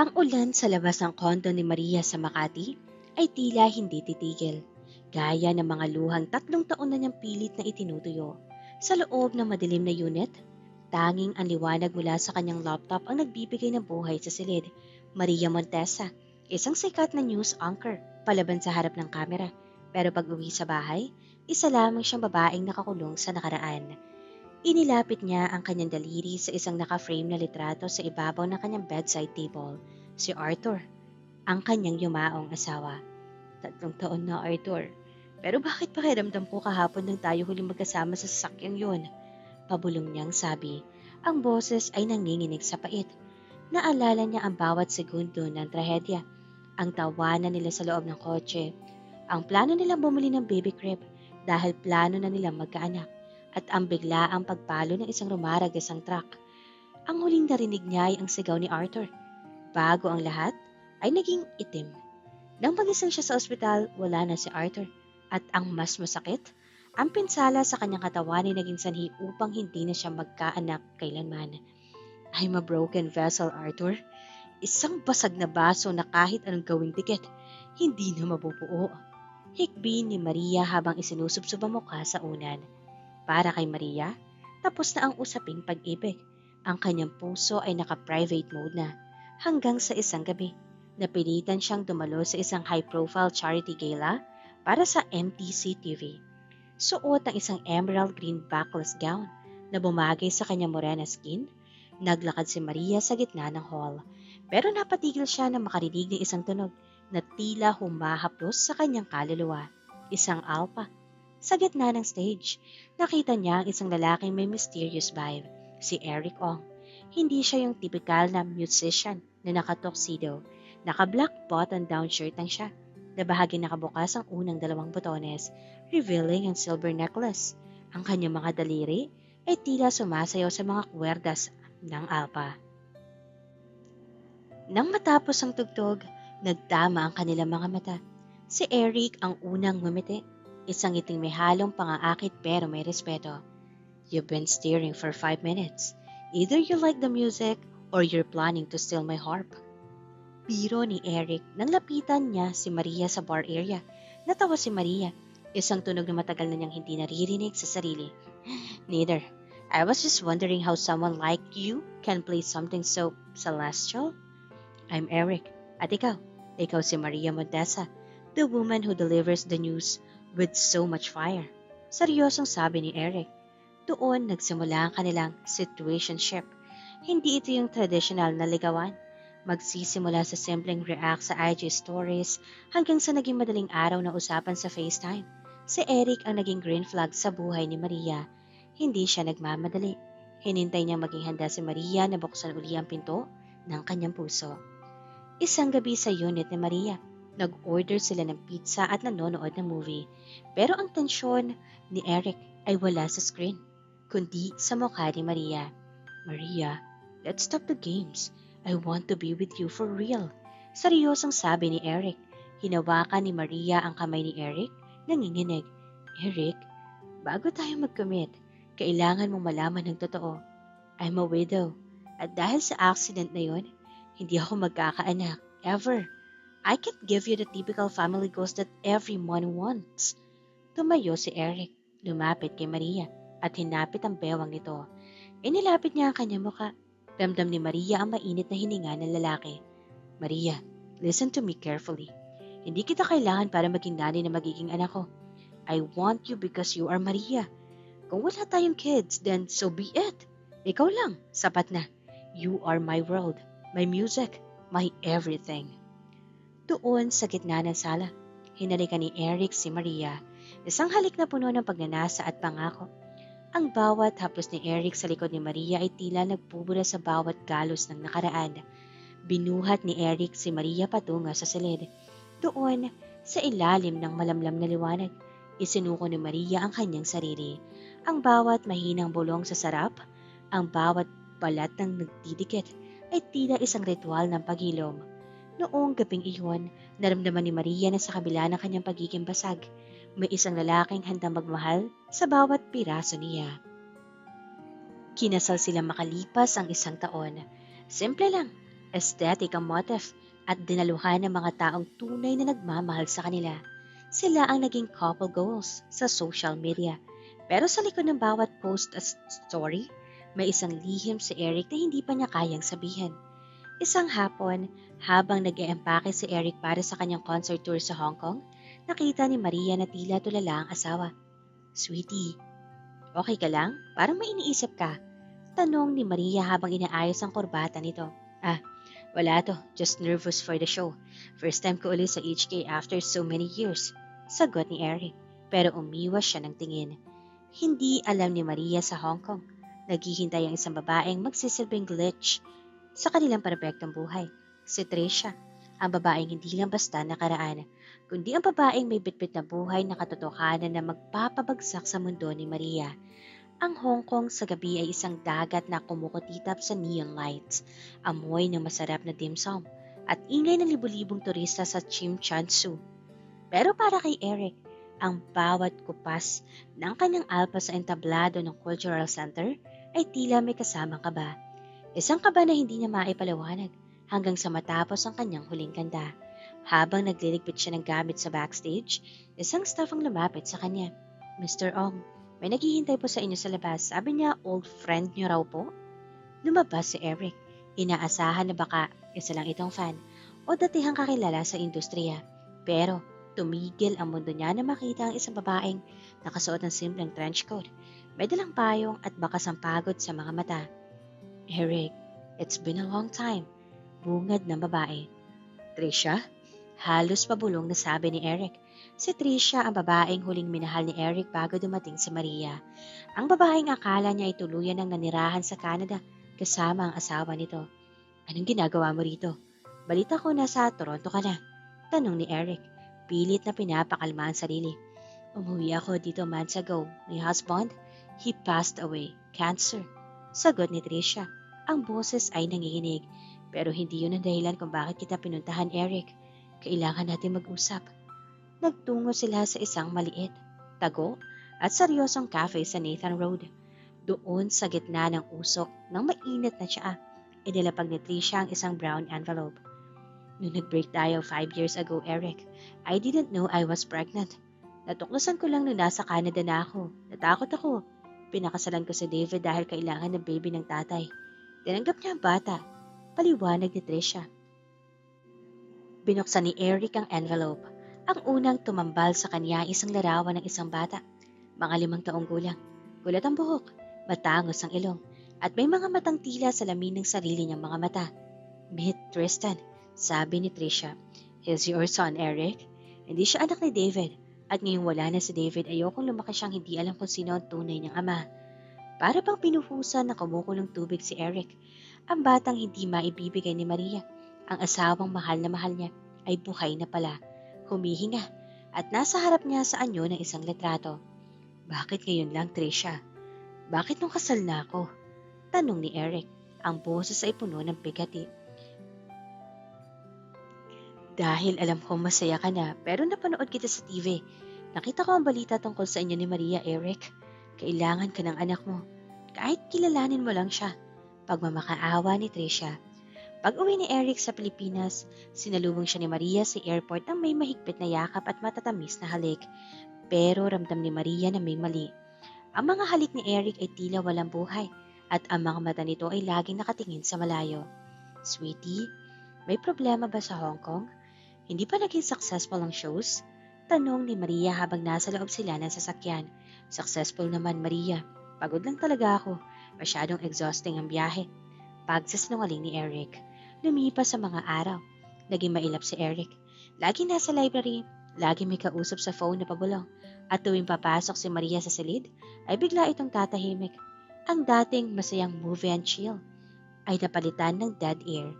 Ang ulan sa labas ng kondo ni Maria sa Makati ay tila hindi titigil, gaya ng mga luhang 3 taon na niyang pilit na itinutuyo. Sa loob ng madilim na unit, tanging ang liwanag mula sa kanyang laptop ang nagbibigay ng buhay sa silid. Maria Montesa, isang sikat na news anchor, palaban sa harap ng kamera. Pero pag uwi sa bahay, isa lamang siyang babaeng nakakulong sa nakaraan. Inilapit niya ang kanyang daliri sa isang naka-frame na litrato sa ibabaw ng kanyang bedside table, si Arthur, ang kanyang yumaong asawa. 3 taon na, Arthur. Pero bakit pakiramdam ko kahapon nang tayo huling magkasama sa sasakyang yun? Pabulong niyang sabi. Ang boses ay nanginginig sa pait. Naalala niya ang bawat segundo ng trahedya. Ang tawanan nila sa loob ng kotse. Ang plano nilang bumili ng baby crib dahil plano na nilang magkaanak. At ang biglaang pagpalo ng isang rumaragasang truck. Ang huling narinig niya ay ang sigaw ni Arthur. Bago ang lahat, ay naging itim. Nang magising siya sa ospital, wala na si Arthur. At ang mas masakit, ang pinsala sa kanyang katawan ay naging sanhi upang hindi na siya magkaanak kailanman. I'm a broken vessel, Arthur. Isang basag na baso na kahit anong gawing dikit, hindi na mabubuo. Hikbi ni Maria habang isinusubsob ang mukha sa unan. Para kay Maria, tapos na ang usaping pag-ibig. Ang kanyang puso ay naka-private mode na. Hanggang sa isang gabi, napilitan siyang dumalo sa isang high-profile charity gala para sa MTC TV. Suot ang isang emerald green backless gown na bumagay sa kanyang morena skin. Naglakad si Maria sa gitna ng hall. Pero napatigil siya na makarinig ng isang tunog na tila humahaplos sa kanyang kaluluwa. Isang alpa. Sa gitna ng stage, nakita niya ang isang lalaking may mysterious vibe, si Eric Ong. Hindi siya yung typical na musician na naka-tuxedo. Naka-black button-down shirt lang siya, na bahagi nakabukas ang unang 2 botones, revealing ang silver necklace. Ang kanyang mga daliri ay tila sumasayaw sa mga kwerdas ng alpa. Nang matapos ang tugtog, nagtama ang kanilang mga mata. Si Eric ang unang ngumiti. Isang ngiting may halong pangaakit pero may respeto. You've been staring for 5 minutes. Either you like the music or you're planning to steal my harp. Biro ni Eric nang lapitan niya si Maria sa bar area. Natawa si Maria. Isang tunog na matagal na niyang hindi naririnig sa sarili. Neither. I was just wondering how someone like you can play something so celestial. I'm Eric. At ikaw? Ikaw si Maria Montesa, the woman who delivers the news with so much fire. Seryosong sabi ni Eric. Doon nagsimula ang kanilang situationship. Hindi ito yung traditional na ligawan. Magsisimula sa simpleng react sa IG stories hanggang sa naging madaling araw na usapan sa FaceTime. Si Eric ang naging green flag sa buhay ni Maria. Hindi siya nagmamadali. Hinintay niyang maging handa si Maria na buksan uli ang pinto ng kanyang puso. Isang gabi sa unit ni Maria, nag-order sila ng pizza at nanonood ng movie. Pero ang tensyon ni Eric ay wala sa screen, kundi sa mukha ni Maria. Maria, let's stop the games. I want to be with you for real. Seryosong sabi ni Eric. Hinawakan ni Maria ang kamay ni Eric, nanginginig. Eric, bago tayo mag-commit, kailangan mong malaman ng totoo. I'm a widow. At dahil sa accident na yon, hindi ako magkakaanak. Ever. I can't give you the typical family goals that everyone wants. Tumayo si Eric, lumapit kay Maria, at hinapit ang bewang nito. Inilapit niya ang kanyang muka. Ramdam ni Maria ang mainit na hininga ng lalaki. Maria, listen to me carefully. Hindi kita kailangan para maging nanay na magiging anak ko. I want you because you are Maria. Kung wala tayong kids, then so be it. Ikaw lang, sapat na. You are my world, my music, my everything. Doon sa gitna ng sala, hinalikan ni Eric si Maria. Isang halik na puno ng pagnanasa at pangako. Ang bawat haplos ni Eric sa likod ni Maria ay tila nagpubura sa bawat galos ng nakaraan. Binuhat ni Eric si Maria patungo sa silid. Doon, sa ilalim ng malamlam na liwanag, isinuko ni Maria ang kanyang sarili. Ang bawat mahinang bulong sa sarap, ang bawat balat ng nagdidikit, ay tila isang ritual ng paghilom. Noong gabing iyon, naramdaman ni Maria na sa kabila ng kanyang pagiging basag, may isang lalaking handang magmahal sa bawat piraso niya. Kinasal sila makalipas ang 1 taon. Simple lang, aesthetic ang motif at dinaluhan ng mga taong tunay na nagmamahal sa kanila. Sila ang naging couple goals sa social media. Pero sa likod ng bawat post at story, may isang lihim si Eric na hindi pa niya kayang sabihin. Isang hapon, habang nag-eempake si Eric para sa kanyang concert tour sa Hong Kong, nakita ni Maria na tila tulala ang asawa. Sweetie, okay ka lang? Parang may iniisip ka. Tanong ni Maria habang inaayos ang kurbata nito. Ah, wala to. Just nervous for the show. First time ko ulit sa HK after so many years. Sagot ni Eric. Pero umiwas siya ng tingin. Hindi alam ni Maria sa Hong Kong. Naghihintay ang isang babaeng magsisilbing glitch sa kanilang perpektong buhay. Si Tricia. Ang babaeng hindi lang basta nakaraan, kundi ang babaeng may bitbit na buhay na katotohanan na magpapabagsak sa mundo ni Maria. Ang Hong Kong sa gabi ay isang dagat na kumukutitap sa neon lights, amoy ng masarap na dim sum, at ingay ng libu-libong turista sa Tsim Shan Tsui. Pero para kay Eric, ang bawat kupas ng kanyang alpa sa entablado ng Cultural Center ay tila may kasamang kaba. Isang kaba na hindi niya maipaliwanag hanggang sa matapos ang kanyang huling kanta. Habang nagliligpit siya ng gamit sa backstage, isang staff ang lumapit sa kanya. Mr. Ong, may naghihintay po sa inyo sa labas. Sabi niya, old friend niyo raw po? Lumabas si Eric. Inaasahan na baka isa lang itong fan o datihang kakilala sa industriya. Pero tumigil ang mundo niya na makita ang isang babaeng nakasuot ng simpleng trench coat, may dalang payong at bakas ang pagod sa mga mata. Eric, it's been a long time. Bungad ng babae. Tricia? Halos pabulong na sabi ni Eric. Si Tricia ang babaeng huling minahal ni Eric bago dumating si Maria. Ang babaeng akala niya ay tuluyan ng nanirahan sa Canada kasama ang asawa nito. Anong ginagawa mo rito? Balita ko nasa Toronto ka na. Tanong ni Eric. Pilit na pinapakalma ang sarili. Umuwi ako dito months ago. My husband, he passed away. Cancer. Sagot ni Tricia. Ang boses ay nanginginig. Pero hindi yun ang dahilan kung bakit kita pinuntahan, Eric. Kailangan natin mag-usap. Nagtungo sila sa isang maliit, tago at seryosong cafe sa Nathan Road. Doon sa gitna ng usok ng mainit na tsaa, inilapag ni Tricia ang isang brown envelope. Nung nag-break tayo 5 years ago, Eric, I didn't know I was pregnant. Natuklasan ko lang nung nasa Canada na ako. Natakot ako. Pinakasalan ko si David dahil kailangan ng baby ng tatay. Tinanggap niya ang bata. Paliwanag ni Tricia. Binuksan ni Eric ang envelope. Ang unang tumambal sa kanya isang larawan ng isang bata. Mga 5 taong gulang. Gulat ang buhok, matangos ang ilong, at may mga matang tila sa lamin ng sarili niyang mga mata. Meet Tristan, sabi ni Tricia. He's your son, Eric. Hindi siya anak ni David, at ngayong wala na si David, ayokong lumaki siyang hindi alam kung sino ang tunay niyang ama. Para bang pinuhusan ng kumukulong tubig si Eric, ang batang hindi maibibigay ni Maria. Ang asawang mahal na mahal niya ay buhay na pala, humihinga, at nasa harap niya sa anyo ng isang litrato. Bakit ngayon lang, Tricia? Bakit nung kasal na ako? Tanong ni Eric. Ang boses ay puno ng bigati. Dahil alam kong masaya ka na, pero napanood kita sa TV. Nakita ko ang balita tungkol sa inyo ni Maria, Eric. Kailangan ka ng anak mo. Kahit kilalanin mo lang siya. Pagmamakaawa ni Tricia. Pag-uwi ni Eric sa Pilipinas, sinalubong siya ni Maria sa airport ng may mahigpit na yakap at matatamis na halik. Pero ramdam ni Maria na may mali. Ang mga halik ni Eric ay tila walang buhay at ang mga mata nito ay laging nakatingin sa malayo. Sweetie, may problema ba sa Hong Kong? Hindi pa naging successful ang shows? Tanong ni Maria habang nasa loob sila ng sasakyan. Successful naman, Maria. Pagod lang talaga ako. Masyadong exhausting ang biyahe. Pagsasinungaling ni Eric. Lumipas sa mga araw. Naging mailap si Eric. Laging nasa library, laging may kausap sa phone na pabulong. At tuwing papasok si Maria sa silid, ay bigla itong tatahimik. Ang dating masayang movie and chill ay napalitan ng dead air.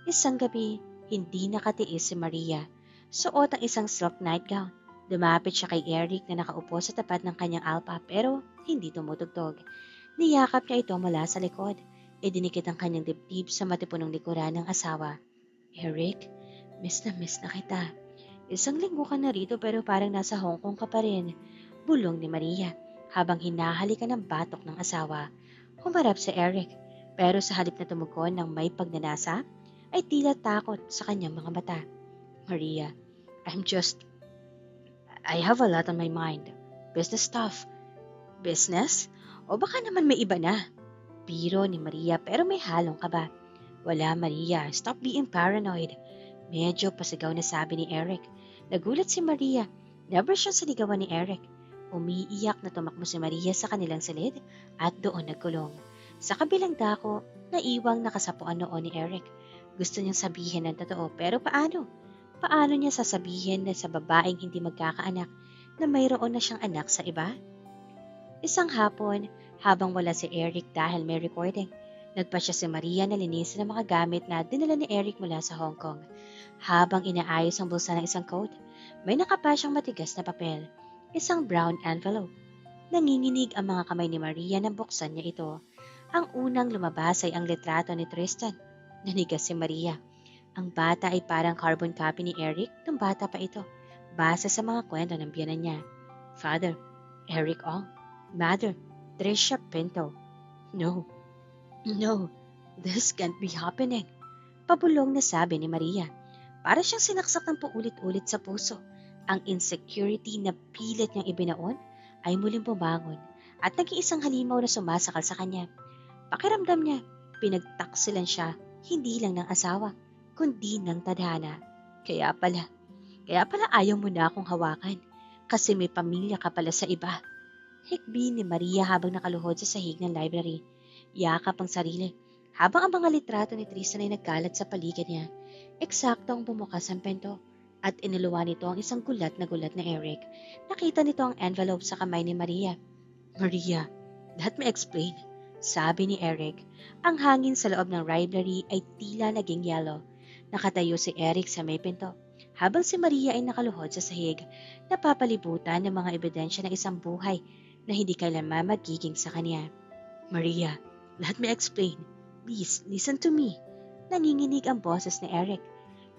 Isang gabi, hindi nakatiis si Maria. Suot ang isang silk nightgown. Lumapit siya kay Eric na nakaupo sa tapat ng kanyang alpa pero hindi tumutugtog. Niyakap niya ito mula sa likod. Idinikit ang kanyang dibdib sa matipunong likuran ng asawa. Eric, miss na kita. Isang linggo ka na rito pero parang nasa Hong Kong ka pa rin. Bulong ni Maria habang hinahalikan ng batok ng asawa. Humarap si Eric pero sa halip na tumugon ng may pagnanasa, ay tila takot sa kanyang mga mata. Maria, I have a lot on my mind. Business stuff. Business? O baka naman may iba na? Biro ni Maria pero may halong kaba. Wala Maria, stop being paranoid. Medyo pasigaw na sabi ni Eric. Nagulat si Maria. Never siya sinigawan ni Eric. Umiiyak na tumakbo si Maria sa kanilang silid at doon nagkulong. Sa kabilang dako, naiwang nakasapuan noon ni Eric. Gusto niyang sabihin ng totoo pero paano? Paano niya sasabihin na sa babaeng hindi magkakaanak na mayroon na siyang anak sa iba? Isang hapon, habang wala si Eric dahil may recording, nagpa siya si Maria na linisin ang mga gamit na dinala ni Eric mula sa Hong Kong. Habang inaayos ang bulsa ng isang coat, may nakapa siyang matigas na papel, isang brown envelope. Nanginginig ang mga kamay ni Maria nang buksan niya ito. Ang unang lumabas ay ang litrato ni Tristan. Nanigas si Maria. Ang bata ay parang carbon copy ni Eric nung bata pa ito, base sa mga kwento ng biyanan niya. Father, Eric Ong. Mother, Tricia Pinto. No, this can't be happening. Pabulong na sabi ni Maria. Para siyang sinaksak ng paulit-ulit sa puso. Ang insecurity na pilit niyang ibinaon ay muling bumangon at naging isang halimaw na sumasakal sa kanya. Pakiramdam niya, pinagtaksilan siya, hindi lang ng asawa, kundi ng tadhana. Kaya pala ayaw mo na akong hawakan kasi may pamilya ka pala sa iba. Hikbi ni Maria habang nakaluhod sa sahig ng library. Yakap ang sarili habang ang mga litrato ni Tristan ay nagkalat sa paligid niya. Eksakto ang bumukas ang pento at iniluwa nito ang isang gulat na Eric. Nakita nito ang envelope sa kamay ni Maria. Maria, let me explain, sabi ni Eric. Ang hangin sa loob ng library ay tila naging yellow. Nakatayo si Eric sa may pinto, habang si Maria ay nakaluhod sa sahig, napapalibutan ng mga ebidensya ng isang buhay na hindi kailanman magiging sa kanya. Maria, let me explain. Please, listen to me. Nanginginig ang boses ni Eric.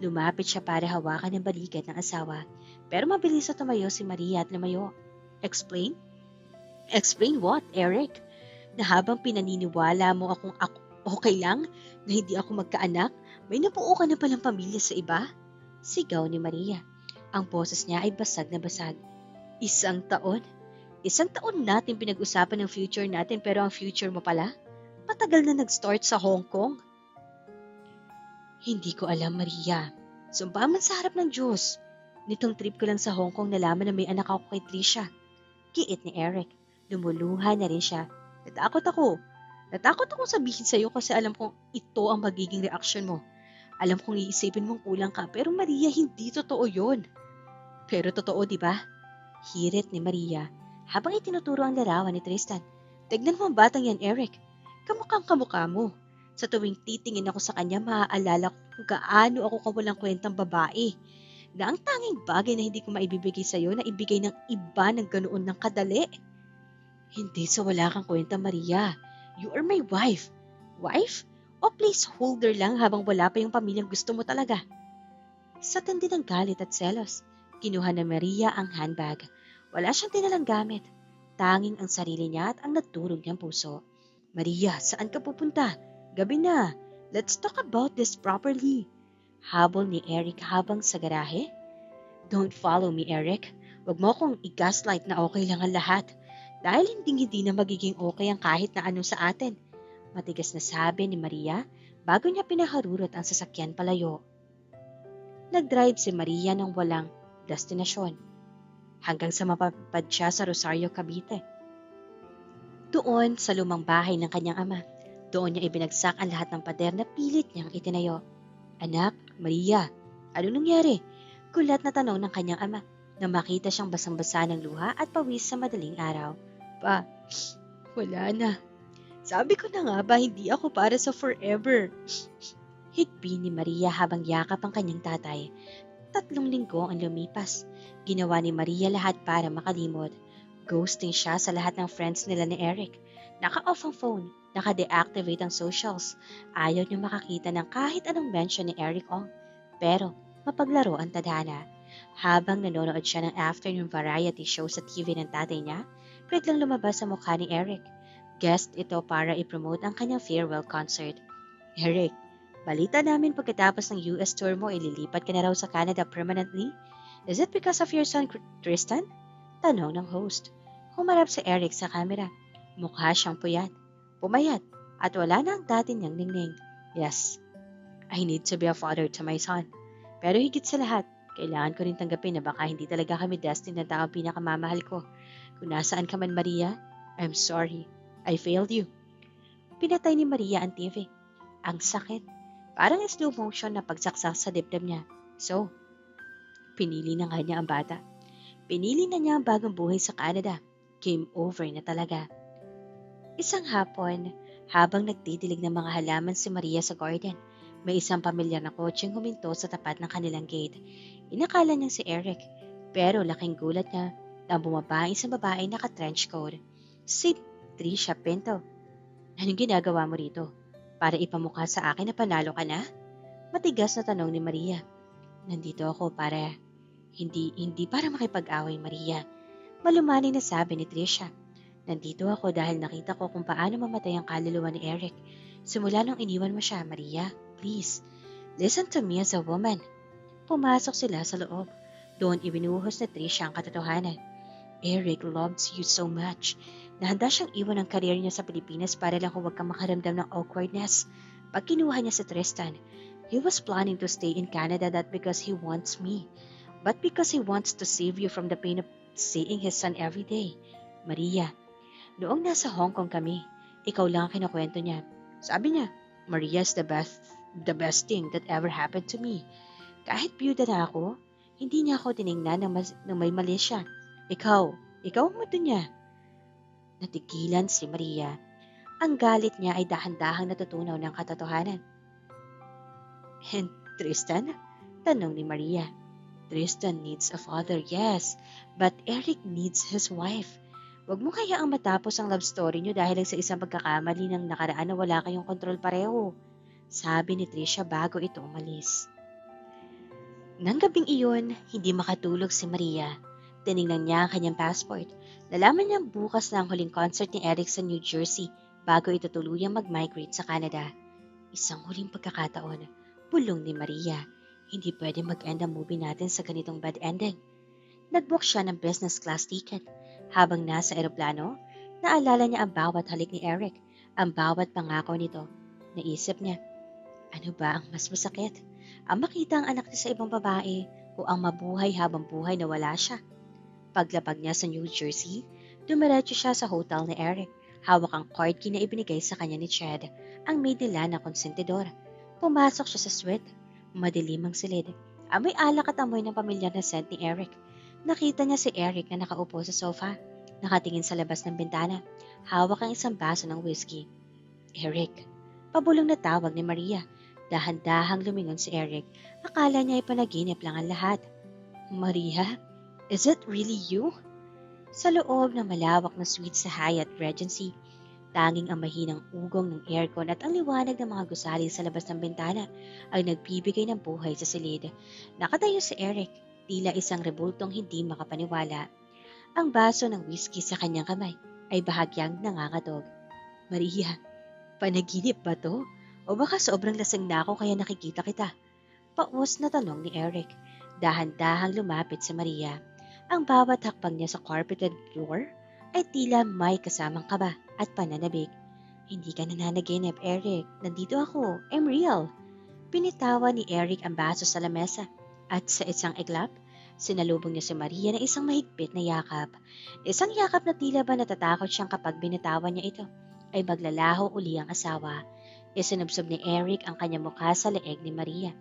Lumapit siya para hawakan ang balikat ng asawa, pero mabilis na tumayo si Maria at lumayo. Explain? Explain what, Eric? Na habang pinaniniwala mo akong okay lang na hindi ako magkaanak, may nabuo ka na palang pamilya sa iba? Sigaw ni Maria. Ang boses niya ay basag na basag. Isang taon natin pinag-usapan ng future natin pero ang future mo pala? Patagal na nag-start sa Hong Kong. Hindi ko alam, Maria. Sumpa man sa harap ng Diyos. Nitong trip ko lang sa Hong Kong nalaman na may anak ako kay Tricia. Kiit ni Eric. Lumuluha na rin siya. Natakot ako sabihin sa'yo kasi alam kong ito ang magiging reaksyon mo. Alam kong iisipin mong kulang ka pero Maria, hindi totoo yon. Pero totoo, di ba? Hirit ni Maria habang itinuturo ang larawan ni Tristan. Tignan mo ang batang yan, Eric. Kamukhang kamukha mo. Sa tuwing titingin ako sa kanya, maaalala ko kung gaano ako kawalang kwentang babae. Na ang tanging bagay na hindi ko maibibigay sa'yo na ibigay ng iba ng ganoon ng kadali. Hindi sa wala kang kwenta, Maria. You are my wife. Wife? O placeholder lang habang wala pa yung pamilyang gusto mo talaga. Sa tindi ng galit at selos, kinuha na Maria ang handbag. Wala siyang tinalang gamit. Tanging ang sarili niya at ang naturog niyang puso. Maria, saan ka pupunta? Gabi na. Let's talk about this properly. Habol ni Eric habang sa garahe. Don't follow me, Eric. Huwag mo akong i-gaslight na okay lang ang lahat. Dahil hindi na magiging okay ang kahit na ano sa atin. Matigas na sabi ni Maria bago niya pinaharurot ang sasakyan palayo. Nag-drive si Maria ng walang destinasyon hanggang sa mapapad siya sa Rosario, Cavite. Doon sa lumang bahay ng kanyang ama, doon niya ibinagsak ang lahat ng pader na pilit niyang itinayo. Anak, Maria, ano nangyari? Gulat na tanong ng kanyang ama na makita siyang basang-basa ng luha at pawis sa madaling araw. Pa, wala na. Sabi ko na nga ba hindi ako para sa forever? Higbi ni Maria habang yakap ang kanyang tatay. 3 linggo ang lumipas. Ginawa ni Maria lahat para makalimot. Ghosting siya sa lahat ng friends nila ni Eric. Naka-off ang phone, naka-deactivate ang socials. Ayaw niya makakita ng kahit anong mention ni Eric Ong. Pero mapaglaro ang tadhana. Habang nanonood siya ng afternoon variety show sa TV ng tatay niya, biglang lumabas sa mukha ni Eric. Guest ito para i-promote ang kanyang farewell concert. Eric, Balita namin pagkatapos ng US tour mo, ililipat ka na raw sa Canada permanently? Is it because of your son, Tristan? Tanong ng host. Humarap si Eric sa camera. Mukha siyang pumayat, at wala na ang dati niyang ningning. Yes, I need to be a father to my son. Pero higit sa lahat, kailangan ko rin tanggapin na baka hindi talaga kami destined na tao ang pinakamamahal ko. Kung nasaan ka man, Maria, I'm sorry. I failed you. Pinatay ni Maria ang TV. Ang sakit. Parang slow motion na pagsaksak sa dibdib niya. So, pinili na nga niya ang bata. Pinili na niya ang bagong buhay sa Canada. Game over na talaga. Isang hapon, habang nagdidilig ng mga halaman si Maria sa garden, may isang pamilyar na kotseng huminto sa tapat ng kanilang gate. Inakala niyang si Eric, pero laking gulat niya na bumaba isang babae naka-trench coat. Si Trisha Pinto. Anong ginagawa mo rito? Para ipamukha sa akin na panalo ka na? Matigas na tanong ni Maria. Nandito ako para hindi para makipag-away, Maria. Malumanay na sabi ni Trisha. Nandito ako dahil nakita ko kung paano mamatay ang kaluluwa ni Eric. Simula nung iniwan mo siya, Maria. Please, listen to me as a woman. Pumasok sila sa loob. Doon ibinuhos ni Trisha ang katotohanan. Eric loves you so much. Nahanda siyang iwan ang career niya sa Pilipinas para lang huwag kang makaramdam ng awkwardness. Pag kinuha niya si Tristan, he was planning to stay in Canada not because he wants me, but because he wants to save you from the pain of seeing his son every day. Maria, noong nasa Hong Kong kami, ikaw lang ang kinukwento niya. Sabi niya, Maria's the best thing that ever happened to me. Kahit byuda na ako, hindi niya ako tiningnan ng may mali siya. Ikaw ang muto niya. Natigilan si Maria. Ang galit niya ay dahan-dahang natutunaw ng katotohanan. And Tristan? Tanong ni Maria. Tristan needs a father, yes, but Eric needs his wife. Huwag mo kayaang matapos ang love story niyo dahil lang sa isang pagkakamali ng nakaraan na wala kayong kontrol pareho. Sabi ni Trisha bago ito umalis. Nang gabing iyon, hindi makatulog si Maria. Tinignan niya ang kanyang passport. Nalaman niyang bukas na ang huling concert ni Eric sa New Jersey bago ito tuluyang mag-migrate sa Canada. Isang huling pagkakataon, bulong ni Maria. Hindi pwede mag-end ang movie natin sa ganitong bad ending. Nag-book siya ng business class ticket. Habang nasa eroplano, naalala niya ang bawat halik ni Eric, ang bawat pangako nito. Naisip niya, ano ba ang mas masakit? Ang makita ang anak niya sa ibang babae o ang mabuhay habang buhay na wala siya? Paglapag niya sa New Jersey, dumiretso siya sa hotel ni Eric. Hawak ang card key na ibinigay sa kanya ni Chad, ang maid nila na konsentidor. Pumasok siya sa suite. Madilim ang silid. Amoy alak at amoy ng pamilyar na scent ni Eric. Nakita niya si Eric na nakaupo sa sofa, nakatingin sa labas ng bintana. Hawak ang isang baso ng whiskey. Eric, pabulong na tawag ni Maria. Dahan-dahang lumingon si Eric. Akala niya ay panaginip lang ang lahat. Maria? Is it really you? Sa loob ng malawak na suite sa Hyatt Regency, tanging ang mahinang ugong ng aircon at ang liwanag ng mga gusali sa labas ng bintana ang nagbibigay ng buhay sa silid. Nakatayo si Eric, tila isang rebultong hindi makapaniwala. Ang baso ng whiskey sa kanyang kamay ay bahagyang nangangatog. Maria, panaginip ba to? O baka sobrang lasing na ako kaya nakikita kita? Paus na tanong ni Eric. Dahan-dahang lumapit si Maria. Ang bawat hakbang niya sa carpeted floor ay tila may kasamang kaba at pananabik. Hindi ka nananaginip, Eric. Nandito ako. I'm real. Pinitawan ni Eric ang baso sa lamesa at sa isang iglap, sinalubong niya si Maria ng isang mahigpit na yakap. Isang yakap na tila ba natatakot siyang kapag binitawan niya ito ay maglalaho uli ang asawa. Isinubsob ni Eric ang kanyang mukha sa leeg ni Maria.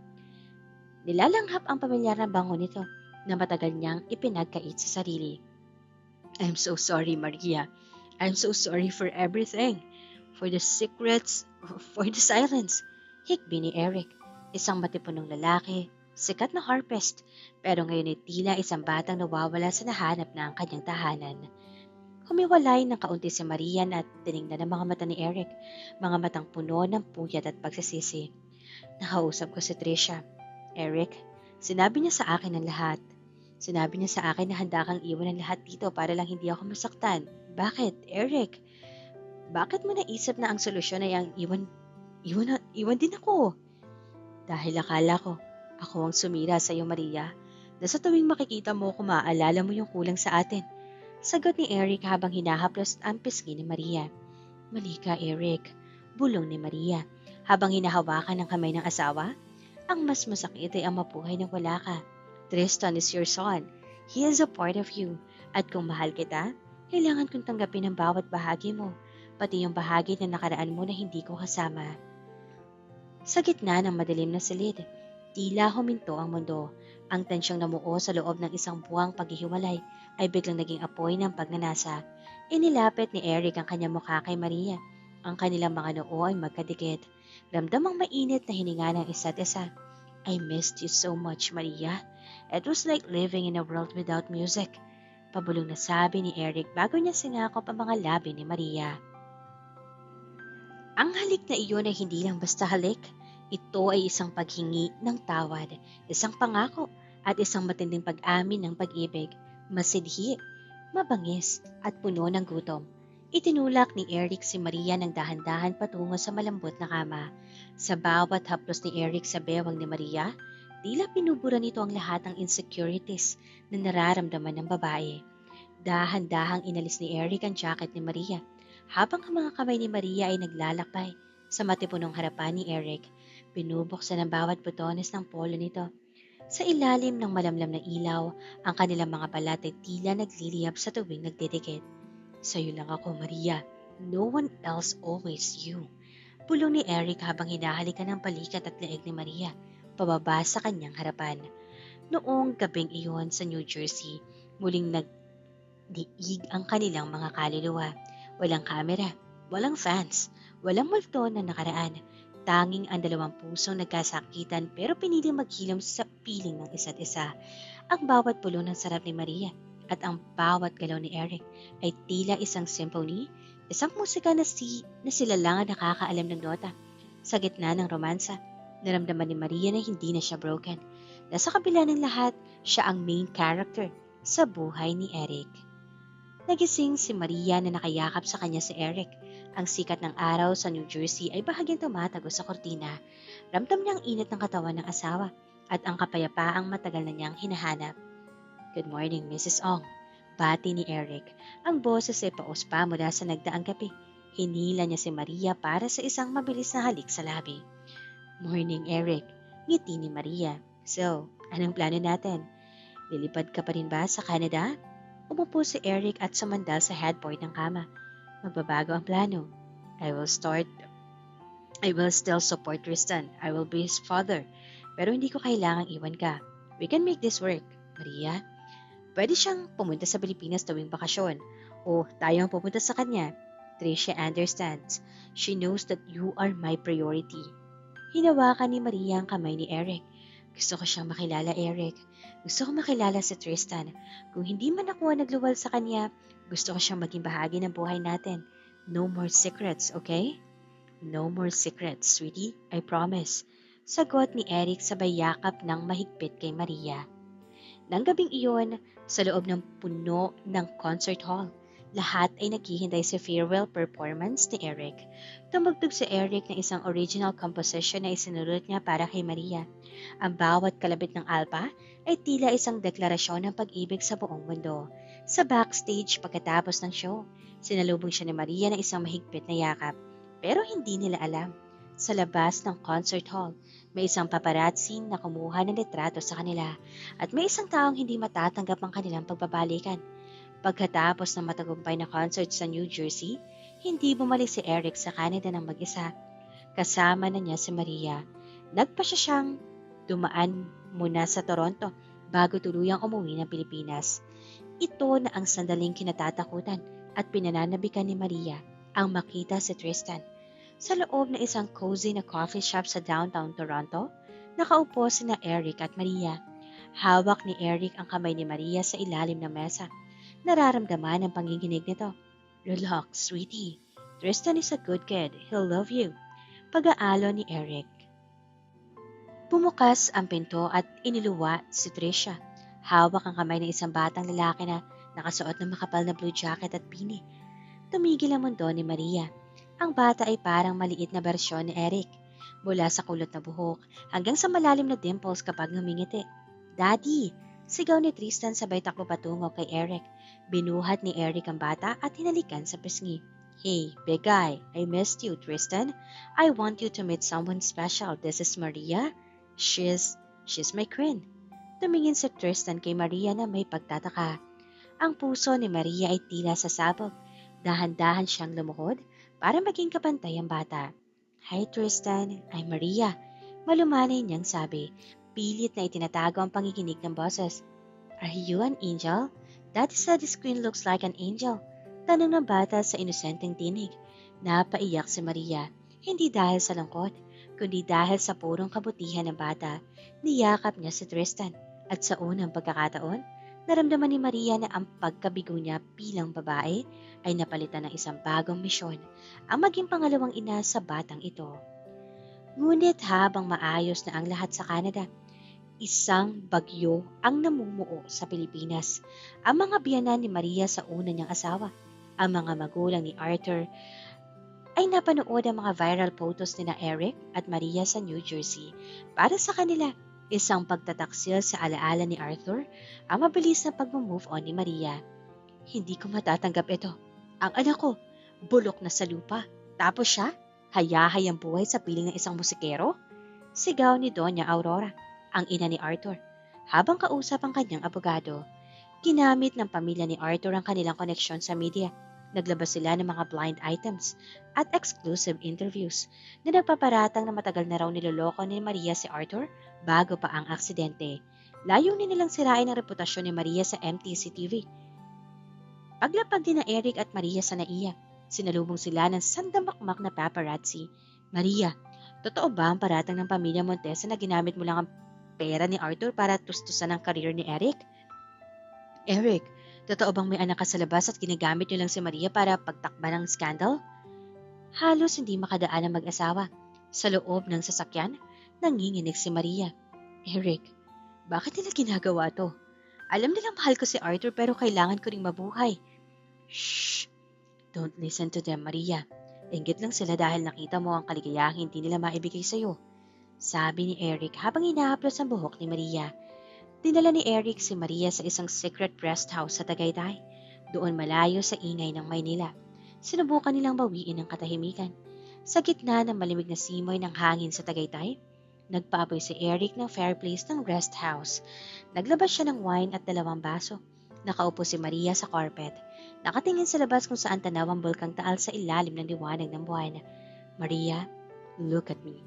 Nilalanghap ang pamilyar na bango nito na matagal niyang ipinagkait sa sarili. I'm so sorry, Maria. I'm so sorry for everything. For the secrets, for the silence. Hikbi ni Eric, isang matipunong lalaki, sikat na harpist, pero ngayon ay tila isang batang nawawala sa nahanap na ang kanyang tahanan. Humiwalay ng kaunti si Maria at tinignan ang mga mata ni Eric, mga matang puno ng puyat at pagsisisi. Nakausap ko si Trisha. Eric, sinabi niya sa akin ang lahat. Sinabi niya sa akin na handa kang iwan ang lahat dito para lang hindi ako masaktan. Bakit, Eric? Bakit mo naisip na ang solusyon ay ang iwan din ako? Dahil akala ko, ako ang sumira sa iyo, Maria, na sa tuwing makikita mo ko maaalala mo yung kulang sa atin. Sagot ni Eric habang hinahaplos ang pisngi ni Maria. Mali ka, Eric. Bulong ni Maria habang hinahawakan ng kamay ng asawa. Ang mas masakit ay ang mabuhay na wala ka. Tristan is your son. He is a part of you. At kung mahal kita, kailangan kong tanggapin ang bawat bahagi mo, pati yung bahagi na nakaraan mo na hindi ko kasama. Sa gitna ng madilim na silid, tila huminto ang mundo. Ang tensyong namuo sa loob ng isang buwang paghihiwalay ay biglang naging apoy ng pagnanasa. Inilapit ni Eric ang kanyang mukha kay Maria. Ang kanilang mga noo ay magkadikit. Ramdamang mainit na hininga ng isa't isa. I missed you so much, Maria. It was like living in a world without music. Pabulong na sabi ni Eric bago niya sinakop ang mga labi ni Maria. Ang halik na iyon ay hindi lang basta halik. Ito ay isang paghingi ng tawad, isang pangako, at isang matinding pag-amin ng pag-ibig. Masidhi, mabangis, at puno ng gutom. Itinulak ni Eric si Maria ng dahan-dahan patungo sa malambot na kama. Sa bawat haplos ni Eric sa bewang ni Maria, tila pinubura nito ang lahat ng insecurities na nararamdaman ng babae. Dahan-dahang inalis ni Eric ang jacket ni Maria, habang ang mga kamay ni Maria ay naglalakbay sa matipunong harapan ni Eric. Binubuksan ang bawat butones ng polo nito. Sa ilalim ng malamlam na ilaw, ang kanilang mga balat ay tila nagliliyab sa tuwing nagdidikit. Sa'yo lang ako, Maria. No one else, always you. Pulong ni Eric habang hinahalikan ng balikat at leeg ni Maria, pababa sa kanyang harapan. Noong gabing iyon sa New Jersey, muling nagdiig ang kanilang mga kaluluwa. Walang kamera, walang fans, walang multo na nakaraan. Tanging ang dalawang pusong nagkasakitan pero piniling maghilom sa piling ng isa't isa. Ang bawat pulo ng sarap ni Maria at ang bawat galaw ni Eric ay tila isang symphony, isang musika na sila lang ang nakakaalam ng nota. Sa gitna ng romansa, naramdaman ni Maria na hindi na siya broken. Na sa kabila ng lahat, siya ang main character sa buhay ni Eric. Nagising si Maria na nakayakap sa kanya si Eric. Ang sikat ng araw sa New Jersey ay bahagyang tumatago sa kortina. Ramdam niya ang init ng katawan ng asawa at ang kapayapaang matagal na niyang hinahanap. Good morning, Mrs. Ong. Bati ni Eric. Ang boses ay pauspa mula sa nagdaang gabi. Hinila niya si Maria para sa isang mabilis na halik sa labi. Morning, Eric. Ngiti ni Maria. So, anong plano natin? Lilipad ka pa rin ba sa Canada? Umupo si Eric at sumandal sa headboard ng kama. Magbabago ang plano. I will still support Tristan. I will be his father. Pero hindi ko kailangang iwan ka. We can make this work. Maria, pwede siyang pumunta sa Pilipinas tuwing bakasyon. O tayo ang pupunta sa kanya. Tricia understands. She knows that you are my priority. Hinawakan ni Maria ang kamay ni Eric. Gusto ko siyang makilala, Eric. Gusto ko makilala si Tristan. Kung hindi man ako nagluwal sa kanya, gusto ko siyang maging bahagi ng buhay natin. No more secrets, okay? No more secrets, sweetie. I promise. Sagot ni Eric sabay yakap ng mahigpit kay Maria. Nang gabing iyon, sa loob ng puno ng concert hall, lahat ay naghihintay sa farewell performance ni Eric. Tumugtog si Eric ng isang original composition na isinulot niya para kay Maria. Ang bawat kalabit ng alpa ay tila isang deklarasyon ng pag-ibig sa buong mundo. Sa backstage pagkatapos ng show, sinalubong siya ni Maria ng isang mahigpit na yakap. Pero hindi nila alam, sa labas ng concert hall, may isang paparazzi na kumuha ng litrato sa kanila at may isang taong hindi matatanggap ang kanilang pagbabalikan. Pagkatapos ng matagumpay na concert sa New Jersey, hindi bumalik si Eric sa Canada ng mag-isa. Kasama na niya si Maria. Nagpa siya siyang dumaan muna sa Toronto bago tuluyang umuwi ng Pilipinas. Ito na ang sandaling kinatatakutan at pinananabikan ni Maria ang makita si Tristan. Sa loob ng isang cozy na coffee shop sa downtown Toronto, nakaupo sina Eric at Maria. Hawak ni Eric ang kamay ni Maria sa ilalim ng mesa. Nararamdaman ang panginginig nito. Relax, sweetie. Tristan is a good kid. He'll love you. Pag-aalo ni Eric. Bumukas ang pinto at iniluwa si Tricia. Hawak ang kamay ng isang batang lalaki na nakasuot ng makapal na blue jacket at beanie. Tumigil ang mundo ni Maria. Ang bata ay parang maliit na bersyon ni Eric. mula sa kulot na buhok hanggang sa malalim na dimples kapag ngumingiti. Daddy! Sigaw ni Tristan sabay takbo patungo kay Eric. Binuhat ni Eric ang bata at hinalikan sa pisngi. Hey, big guy, I missed you, Tristan. I want you to meet someone special. This is Maria. She's my queen. Tumingin si Tristan kay Maria na may pagtataka. Ang puso ni Maria ay tila sasabog. Dahan-dahan siyang lumuhod para maging kapantay ang bata. Hi Tristan, I'm Maria. Malumanay niyang sabi. Pilit na itinatago ang pangikinig ng boses. Are you an angel? Daddy said his queen looks like an angel. Tanong ng bata sa inosenteng tinig. Napaiyak si Maria, hindi dahil sa lungkot, kundi dahil sa purong kabutihan ng bata. Niyakap niya si Tristan at sa unang pagkakataon, naramdaman ni Maria na ang pagkabigo niya bilang babae ay napalitan ng isang bagong misyon, ang maging pangalawang ina sa batang ito. Ngunit habang maayos na ang lahat sa Canada, isang bagyo ang namumuo sa Pilipinas. Ang mga biyanan ni Maria sa una niyang asawa, ang mga magulang ni Arthur, ay napanood ang mga viral photos ni na Eric at Maria sa New Jersey. Para sa kanila, isang pagtataksil sa alaala ni Arthur ang mabilis na pag-move on ni Maria. Hindi ko matatanggap ito. Ang anak ko, bulok na sa lupa. Tapos siya, hayahayang buhay sa piling ng isang musikero? Sigaw ni Doña Aurora, ang ina ni Arthur, habang kausap ang kanyang abogado. Ginamit ng pamilya ni Arthur ang kanilang koneksyon sa media. Naglabas sila ng mga blind items at exclusive interviews na nagpaparatang na matagal na raw niloloko ni Maria si Arthur bago pa ang aksidente. Layunin nilang sirain ang reputasyon ni Maria sa MTC TV. Paglapag din na Eric at Maria sa naiya, sinalubong sila ng sandamakmak na paparazzi. Maria, totoo ba ang paratang ng pamilya Montesa na ginamit mo lang ang pera ni Arthur para tustusan ang karir ni Eric? Eric, totoo bang may anak ka sa labas at ginagamit niyo lang si Maria para pagtakban ng skandal? Halos hindi makadaan ang mag-asawa. Sa loob ng sasakyan, nanginginig si Maria. Eric, bakit nila ginagawa to? Alam nilang mahal ko si Arthur pero kailangan ko ring mabuhay. Shh! Don't listen to them, Maria. Inggit lang sila dahil nakita mo ang kaligayahang hindi nila maibigay sa'yo. Sabi ni Eric habang inahaplos ang buhok ni Maria. Dinala ni Eric si Maria sa isang secret rest house sa Tagaytay, doon malayo sa ingay ng Maynila. Sinubukan nilang bawiin ang katahimikan. Sa gitna ng malimig na simoy ng hangin sa Tagaytay, nagpaaboy si Eric ng fireplace ng rest house. Naglabas siya ng wine at 2 baso. Nakaupo si Maria sa carpet. Nakatingin sa labas kung saan tanaw ang bulkang Taal sa ilalim ng liwanag ng buwan. Maria, look at me.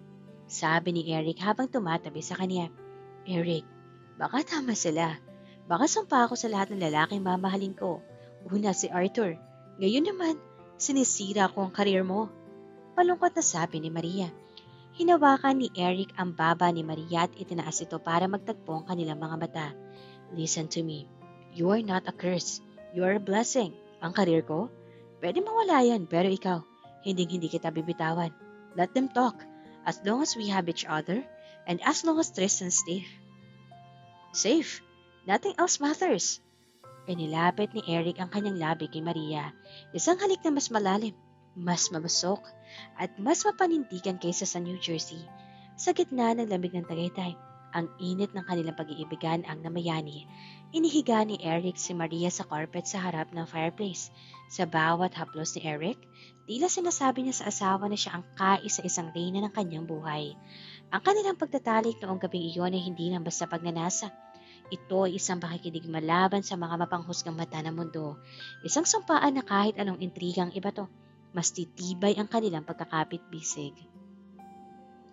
Sabi ni Eric habang tumatabi sa kanya. Eric, baka tama sila. Baka sumpa ako sa lahat ng lalaking mamahalin ko. Una si Arthur. Ngayon naman, sinisira ko ang karir mo. Malungkot na sabi ni Maria. Hinawakan ni Eric ang baba ni Maria at itinaas ito para magtagpo ang kanilang mga mata. Listen to me. You are not a curse. You are a blessing. Ang karir ko? Pwede mawala yan, pero ikaw, hindi kita bibitawan. Let them talk. As long as we have each other, and as long as Tristan's safe. Nothing else matters. Inilapit ni Eric ang kanyang labi kay Maria. Isang halik na mas malalim, mas mabusok, at mas mapanindigan kaysa sa New Jersey. Sa gitna ng lamig ng Tagaytay, ang init ng kanilang pag-iibigan ang namayani. Inihiga ni Eric si Maria sa carpet sa harap ng fireplace. Sa bawat haplos ni Eric, tila sinasabi niya sa asawa na siya ang kaisa-isang reyna ng kanyang buhay. Ang kanilang pagtatalik noong gabing iyon ay hindi lang basta pagnanasa. Ito ay isang pakikinig malaban sa mga mapanghusgang mata ng mundo. Isang sumpaan na kahit anong intrigang ibato, mas titibay ang kanilang pagkakapit-bisig.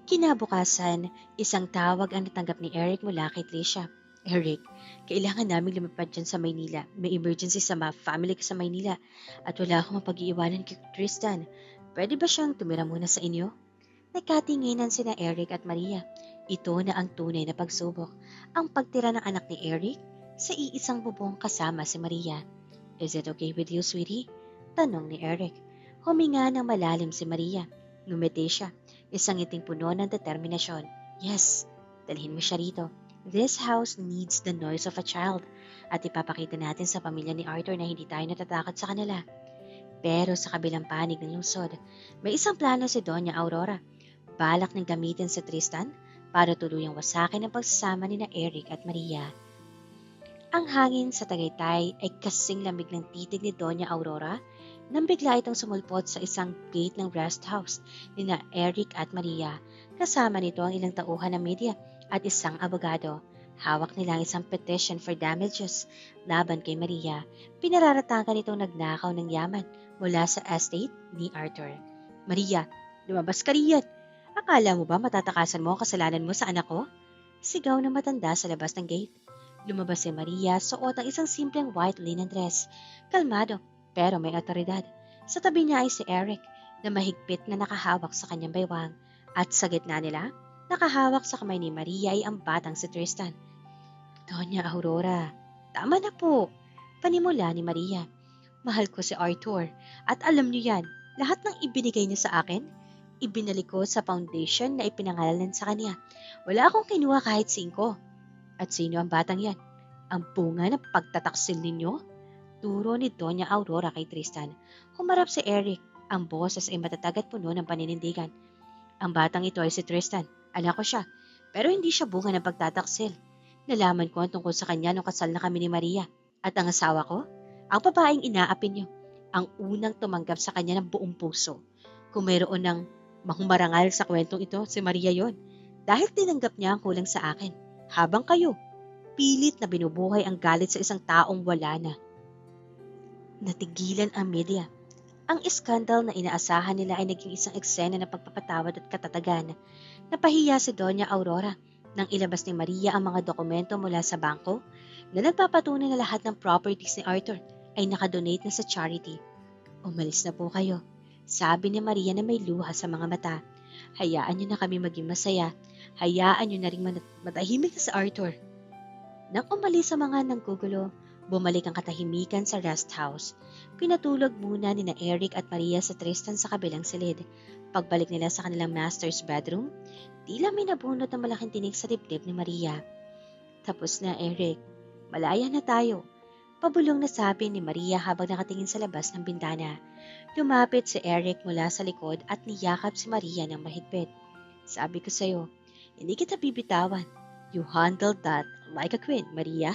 Kinabukasan, isang tawag ang natanggap ni Eric mula kay Tricia. Eric, kailangan naming lumipad dyan sa Maynila. May emergency sa family ko sa Maynila at wala akong mapag-iiwanan kay Tristan. Pwede ba siyang tumira muna sa inyo? Nagkatinginan sina Eric at Maria. Ito na ang tunay na pagsubok, ang pagtira ng anak ni Eric sa iisang bubong kasama si Maria. Is it okay with you, sweetie? Tanong ni Eric. Huminga ng malalim si Maria. Ngumiti siya, isang ngiting puno ng determinasyon. Yes, dalhin mo siya rito. This house needs the noise of a child. At ipapakita natin sa pamilya ni Arthur na hindi tayo natatakot sa kanila. Pero sa kabilang panig ng lungsod, may isang plano si Doña Aurora. balak ng gamitin si Tristan para tuluyang wasakin ang pagsasama ni na Eric at Maria. Ang hangin sa Tagaytay ay kasing lamig ng titig ni Doña Aurora nang bigla itong sumulpot sa isang gate ng rest house ni na Eric at Maria. Kasama nito ang ilang tauhan ng media at isang abogado. Hawak nila ang isang petition for damages laban kay Maria. Pinararatangan itong nagnakaw ng yaman mula sa estate ni Arthur. Maria, lumabas ka riyan! Akala mo ba matatakasan mo ang kasalanan mo sa anak ko? Sigaw ng matanda sa labas ng gate. Lumabas si Maria, suot ang isang simpleng white linen dress. Kalmado, pero may otoridad. Sa tabi niya ay si Eric, na mahigpit na nakahawak sa kanyang baywang. At sa gitna nila, nakahawak sa kamay ni Maria ay ang batang si Tristan. Doña Aurora, tama na po. Panimula ni Maria. Mahal ko si Arthur, at alam niyo yan, lahat ng ibinigay niya sa akin, ibinalik ko sa foundation na ipinangalanan sa kanya. Wala akong kinuha kahit 5. At sino ang batang yan? Ang bunga ng pagtataksil ninyo? Turo ni Doña Aurora kay Tristan. Humarap si Eric. Ang boses ay matatag at puno ng paninindigan. Ang batang ito ay si Tristan. Anak ko siya. Pero hindi siya bunga ng pagtataksil. Nalaman ko ang tungkol sa kanya nung kasal na kami ni Maria. At ang asawa ko? Ang babaeng inaapin niyo. Ang unang tumanggap sa kanya ng buong puso. Kung mayroon ng mahumarangal sa kwentong ito, si Maria yon. Dahil tinanggap niya ang kulang sa akin. Habang kayo, pilit na binubuhay ang galit sa isang taong wala na. Natigilan ang media. Ang iskandal na inaasahan nila ay naging isang eksena ng pagpapatawad at katatagan. Napahiya si Doña Aurora nang ilabas ni Maria ang mga dokumento mula sa bangko na nagpapatunay na lahat ng properties ni Arthur ay nakadonate na sa charity. Umalis na po kayo, sabi ni Maria na may luha sa mga mata. Hayaan niyo na kami maging masaya. Hayaan niyo na rin matahimik na si Arthur. Nang umalis sa mga nanggugulo, bumalik ang katahimikan sa rest house. Pinatulog muna ni na Eric at Maria sa Tristan sa kabilang silid. Pagbalik nila sa kanilang master's bedroom, tila may nabunot ng malaking tinig sa dibdib ni Maria. Tapos na, Eric. Malaya na tayo. Pabulong na sabi ni Maria habang nakatingin sa labas ng bintana. Lumapit si Eric mula sa likod at niyakap si Maria ng mahigpit. Sabi ko sa'yo, hindi kita bibitawan. You handled that like a queen, Maria.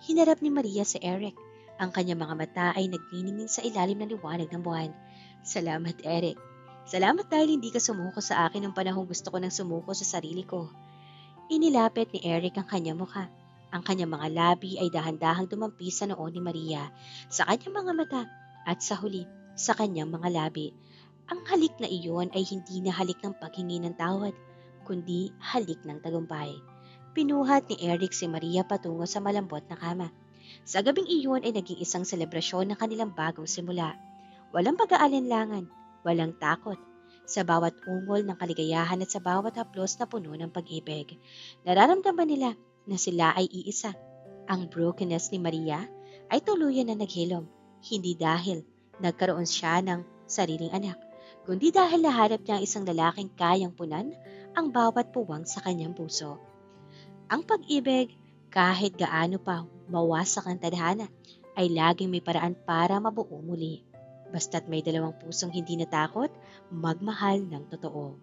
Hinarap ni Maria si Eric. Ang kanyang mga mata ay nagniningning sa ilalim ng liwanag ng buwan. Salamat, Eric. Salamat dahil hindi ka sumuko sa akin nung panahong gusto ko nang sumuko sa sarili ko. Inilapit ni Eric ang kanyang mukha. Ang kanyang mga labi ay dahan-dahang dumampi sa noo ni Maria, sa kanyang mga mata at sa huli, sa kanyang mga labi. Ang halik na iyon ay hindi na halik ng paghingi ng tawad, kundi halik ng tagumpay. Pinuhat ni Eric si Maria patungo sa malambot na kama. Sa gabing iyon ay naging isang selebrasyon ng kanilang bagong simula. Walang pag-aalinlangan, walang takot. Sa bawat ungol ng kaligayahan at sa bawat haplos na puno ng pag-ibig, nararamdaman nila na sila ay iisa. Ang brokenness ni Maria ay tuluyan na naghilom, hindi dahil nagkaroon siya ng sariling anak, kundi dahil nahanap niya ang isang lalaking kayang punan ang bawat puwang sa kanyang puso. Ang pag-ibig, kahit gaano pa mawasak ang tadhana, ay laging may paraan para mabuo muli. Basta't may dalawang pusong hindi natakot, magmahal ng totoo.